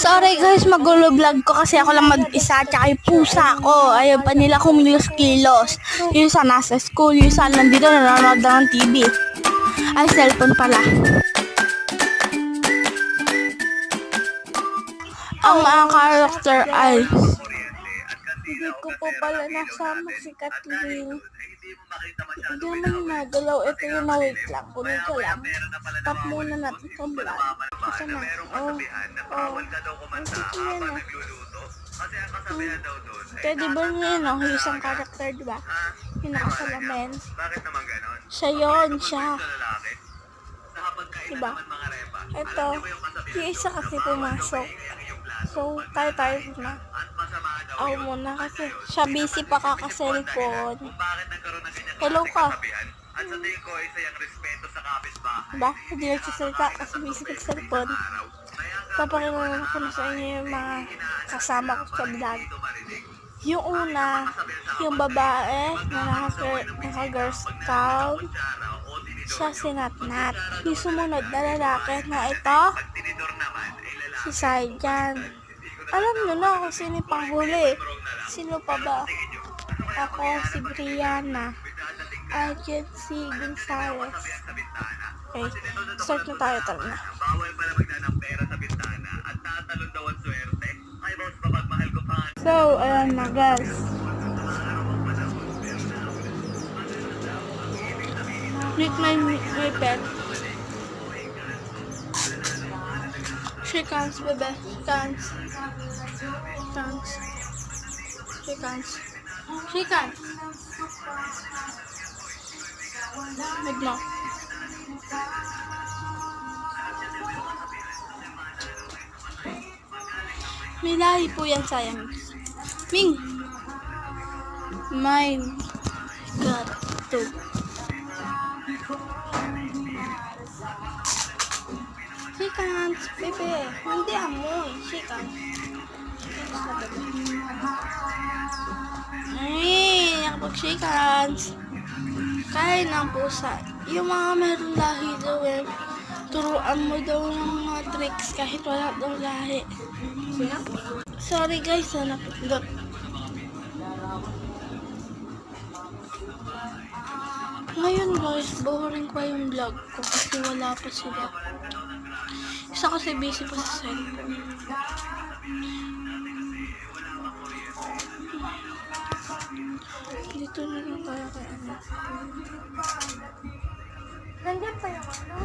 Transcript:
Sorry guys, magulo vlog ko kasi ako lang mag-isa tsaka yung pusa ko. Ayaw pa nila kumilos-kilos. Yung isa nasa school, yung isa nandito nanonood ng TV. Ay, cellphone pala. Ang mga character ay... Hindi ko po pala nasama si Kathleen. Hindi naman nagalaw. Ito yung na-wait lang. Kunin ko lang. Stop muna natin sa vlog. Ito na. Ang sige yan o. Kaya diba niya yun o? Yung isang character diba? Yung nakasalamin. Siya yun. Siya. Diba? Ito. Yung isa kasi pumasok. So, tayo na. Ako muna kasi siya busy pa kaka-cellphone. Hello ka. Diba? Hindi nagsasalita kasi busy ka-cellphone. Papakilala ko na sa inyo yung mga kasama ko sa vlog. Yung una, yung babae na naka-girl scout. Siya si Natnat. Yung sumunod na lalaki na ito, si Saijan. Alam nyo na kung sino yung panghuli. Sino pa ba? Ako, si Brianna. Agent si Gonzales. Okay, start na tayo talaga. So, ayan na guys. Meet my pet. She comes, bebe. Comes. She comes. Wait mo. May lahi po yan, sayang. Ming! My God. Two. She can't, bebe. Hindi amoy. She can't. Ay, nakapag-shake hands. Kaya ng pusa. Yung mga meron lahi daw eh. Turuan mo daw ng mga tricks kahit wala daw lahi. Sorry guys, napindot. Ngayon guys, boring pa yung vlog ko kasi wala pa sila. Isa kasi busy pa sa cellphone. Dito na lang tayo kay ano. Nandiyan pa yung ano.